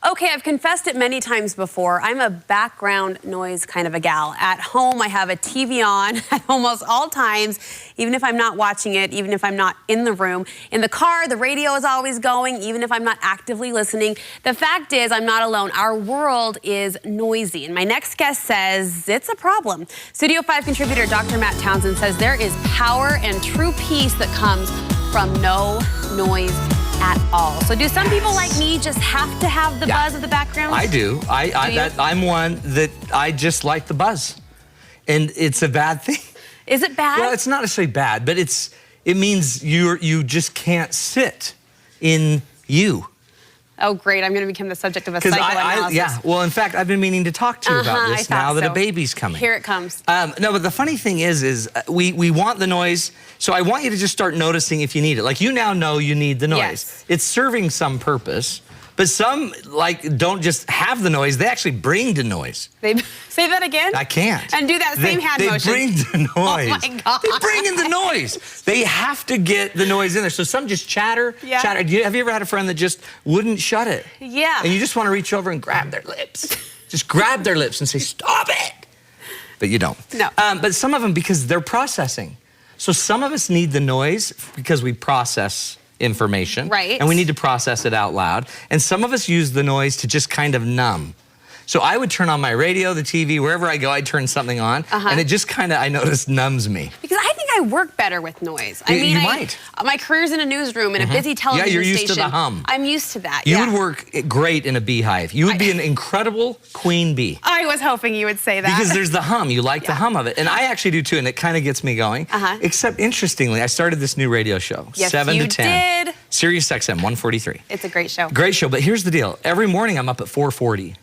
Okay, I've confessed it many times before. I'm a background noise kind of a gal. At home, I have a TV on at almost all times, even if I'm not watching it, even if I'm not in the room. In the car, the radio is always going, even if I'm not actively listening. The fact is, I'm not alone. Our world is noisy, and my next guest says it's a problem. Studio 5 contributor Dr. Matt Townsend says there is power and true peace that comes from no noise at all. So do some people like me just have to have the buzz of the background? I do. I'm one that I just like the buzz. And it's a bad thing. Is it bad? Well, it's not necessarily bad, but it means you just can't sit in you. Oh, great. I'm going to become the subject of a psychoanalysis. Yeah, well, in fact, I've been meaning to talk to you about this now that a baby's coming. Here it comes. No, but the funny thing is we want the noise, so I want you to just start noticing if you need it. Like, you now know you need the noise. Yes. It's serving some purpose, but some, like, don't just have the noise, they actually bring the noise. Say that again? I can't. And do that same hand motion. They bring the noise. Oh, my God. They bring in the noise. They have to get the noise in there. So some just chatter. Have you ever had a friend that just wouldn't shut it? Yeah. And you just want to reach over and grab their lips. Just grab their lips and say, stop it. But you don't. No. But some of them, because they're processing. So some of us need the noise because we process information. Right. And we need to process it out loud. And some of us use the noise to just kind of numb. So I would turn on my radio, the TV, wherever I go, I'd turn something on, and it just kind of, I noticed, numbs me. Because I think I work better with noise. You might. My career's in a newsroom and a busy television station. Yeah, you're used to the hum. I'm used to that, You would work great in a beehive. You would be an incredible queen bee. I was hoping you would say that. Because there's the hum. You like the hum of it. And I actually do too, and it kind of gets me going. Except, interestingly, I stared this new radio show, 7 to 10. Did. Sirius XM 143. It's a great show. Great show, but here's the deal. Every morning I'm up at 4:40.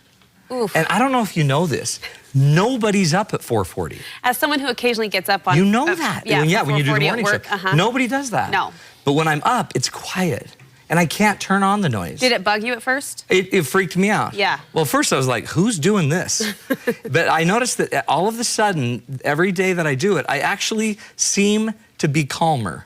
Oof. And I don't know if you know this. Nobody's up at 4:40. As someone who occasionally gets up on... You know that. When you do the morning work, show. Nobody does that. No. But when I'm up, it's quiet. And I can't turn on the noise. Did it bug you at first? It freaked me out. Yeah. Well, first I was like, who's doing this? But I noticed that all of a sudden, every day that I do it, I actually seem to be calmer.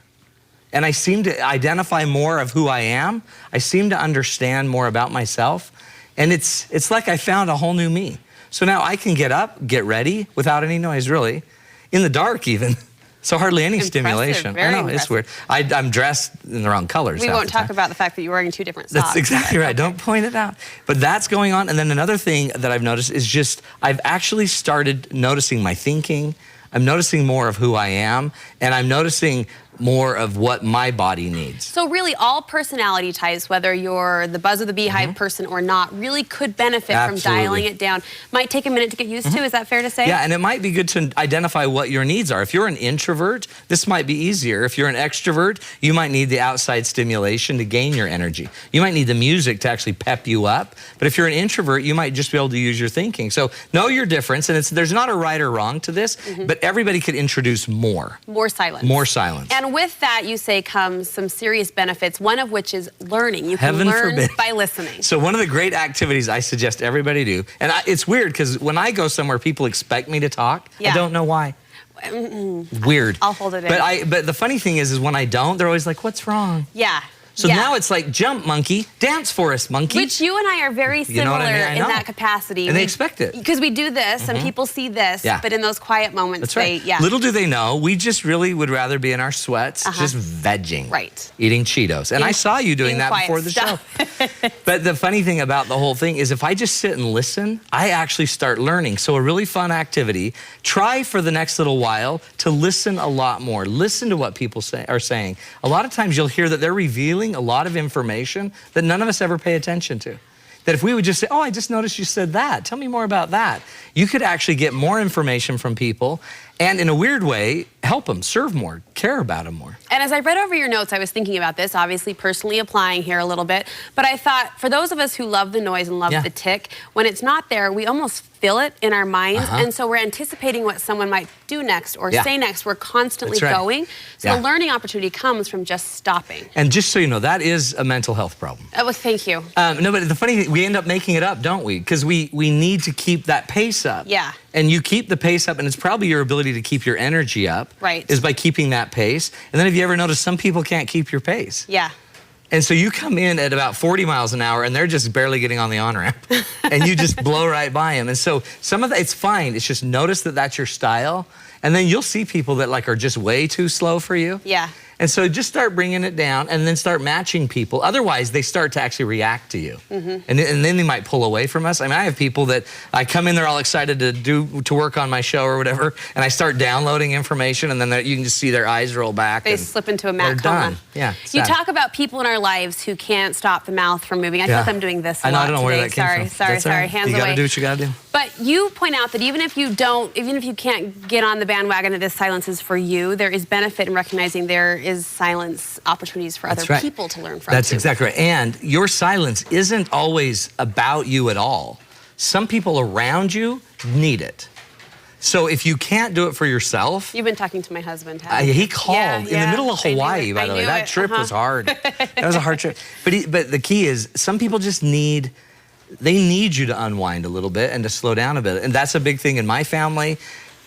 And I seem to identify more of who I am. I seem to understand more about myself. And it's like I found a whole new me. So now I can get up, get ready without any noise, really. In the dark, even. So hardly any stimulation. Very I know, it's weird. I'm dressed in the wrong colors. We won't talk about the fact that you're wearing 2 different socks. That's exactly right. Don't point it out. But that's going on. And then another thing that I've noticed is just I've actually started noticing my thinking. I'm noticing more of who I am. And I'm noticing more of what my body needs. So really all personality types, whether you're the buzz of the beehive person or not, really could benefit from dialing it down. Might take a minute to get used to, is that fair to say? Yeah, and it might be good to identify what your needs are. If you're an introvert, this might be easier. If you're an extrovert, you might need the outside stimulation to gain your energy. You might need the music to actually pep you up. But if you're an introvert, you might just be able to use your thinking. So know your difference, and there's not a right or wrong to this, but everybody could introduce more. More silence. More silence. And with that, you say, comes some serious benefits, one of which is learning. You can learn by listening. So one of the great activities I suggest everybody do, and it's weird because when I go somewhere, people expect me to talk. I don't know why. Weird. I'll hold it in. But the funny thing is when I don't, they're always like, what's wrong? Yeah. So now it's like, jump, monkey, dance for us, monkey. Which you and I are very similar in that capacity. And they expect it. Because we do this, and people see this, but in those quiet moments, Little do they know, we just really would rather be in our sweats, just vegging. Right. Eating Cheetos. And I saw you doing that before the show. But the funny thing about the whole thing is if I just sit and listen, I actually start learning. So a really fun activity, try for the next little while to listen a lot more. Listen to what people are saying. A lot of times you'll hear that they're revealing a lot of information that none of us ever pay attention to. That if we would just say, oh, I just noticed you said that. Tell me more about that. You could actually get more information from people and in a weird way, help them, serve more, care about them more. And as I read over your notes, I was thinking about this, obviously personally applying here a little bit, but I thought for those of us who love the noise and love the tick, when it's not there, we almost feel it in our minds, and so we're anticipating what someone might do next or say next. We're constantly going. So the learning opportunity comes from just stopping. And just so you know, that is a mental health problem. Oh, well, thank you. No, but the funny thing, we end up making it up, don't we? Because we need to keep that pace up. Yeah. And you keep the pace up, and it's probably your ability to keep your energy up. Right. Is by keeping that pace. And then have you ever noticed some people can't keep your pace? Yeah. And so you come in at about 40 miles an hour and they're just barely getting on the on-ramp and you just blow right by them. And so some of that, it's fine. It's just notice that that's your style. And then you'll see people that like are just way too slow for you. Yeah. And so just start bringing it down and then start matching people. Otherwise, they start to actually react to you. And then they might pull away from us. I mean, I have people that I come in there all excited to work on my show or whatever, and I start downloading information, and then you can just see their eyes roll back. They slip into a Mac coma. Done. Yeah. You talk about people in our lives who can't stop the mouth from moving. I feel like I'm doing this a lot I don't know today. where that came from. Sorry. Hands away. You gotta do what you gotta do. But you point out that even if you can't get on the bandwagon that this silence is for you, there is benefit in recognizing there is silence opportunities for other people to learn from. That's exactly right. And your silence isn't always about you at all. Some people around you need it. So if you can't do it for yourself. You've been talking to my husband. He called in the middle of Hawaii, by the way. That trip was hard. That was a hard trip. But the key is some people just need you to unwind a little bit and to slow down a bit. And that's a big thing in my family.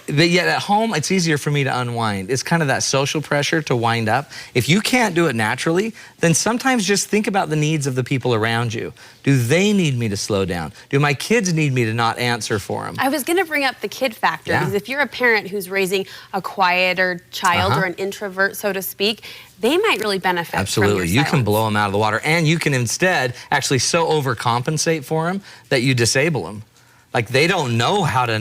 But yet at home, it's easier for me to unwind. It's kind of that social pressure to wind up. If you can't do it naturally, then sometimes just think about the needs of the people around you. Do they need me to slow down? Do my kids need me to not answer for them? I was going to bring up the kid factor, because if you're a parent who's raising a quieter child or an introvert, so to speak, they might really benefit from your silence. You can blow them out of the water, and you can instead actually so overcompensate for them that you disable them. Like they don't know how to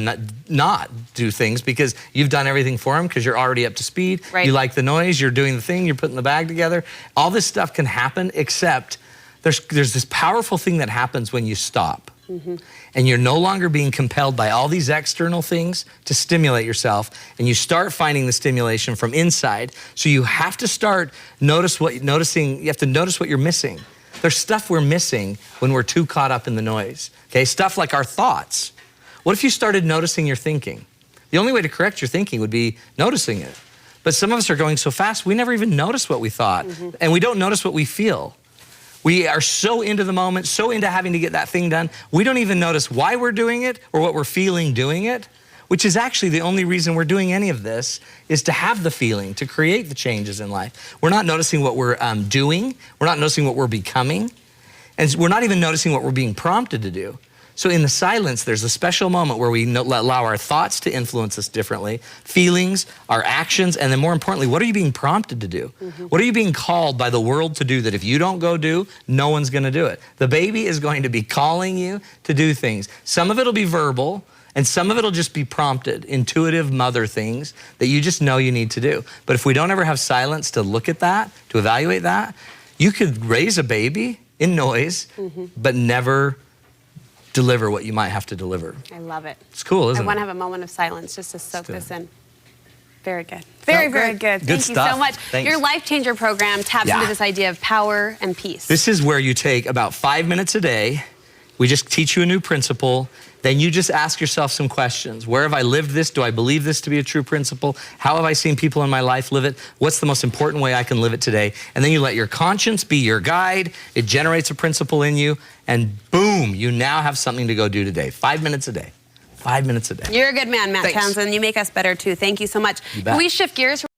not do things because you've done everything for them because you're already up to speed. Right. You like the noise, you're doing the thing, you're putting the bag together. All this stuff can happen, except there's this powerful thing that happens when you stop. And you're no longer being compelled by all these external things to stimulate yourself, and you start finding the stimulation from inside. So you have to start you have to notice what you're missing. There's stuff we're missing when we're too caught up in the noise. Okay, stuff like our thoughts. What if you started noticing your thinking? The only way to correct your thinking would be noticing it. But some of us are going so fast, we never even notice what we thought, and we don't notice what we feel. We are so into the moment, so into having to get that thing done, we don't even notice why we're doing it or what we're feeling doing it, which is actually the only reason we're doing any of this, is to have the feeling, to create the changes in life. We're not noticing what we're doing. We're not noticing what we're becoming. And we're not even noticing what we're being prompted to do. So in the silence, there's a special moment where we allow our thoughts to influence us differently, feelings, our actions, and then more importantly, what are you being prompted to do? What are you being called by the world to do that if you don't go do, no one's gonna do it? The baby is going to be calling you to do things. Some of it'll be verbal, and some of it'll just be prompted, intuitive mother things that you just know you need to do. But if we don't ever have silence to look at that, to evaluate that, you could raise a baby in noise, but never deliver what you might have to deliver. I love it. It's cool, isn't it? I want to have a moment of silence just to soak this in. Very good. Very good. Thank you so much. Thanks. Your Life Changer program taps into this idea of power and peace. This is where you take about 5 minutes a day. We just teach you a new principle. Then you just ask yourself some questions. Where have I lived this? Do I believe this to be a true principle? How have I seen people in my life live it? What's the most important way I can live it today? And then you let your conscience be your guide. It generates a principle in you. And boom, you now have something to go do today. 5 minutes a day. 5 minutes a day. You're a good man, Matt Townsend. You make us better too. Thank you so much. Can we shift gears?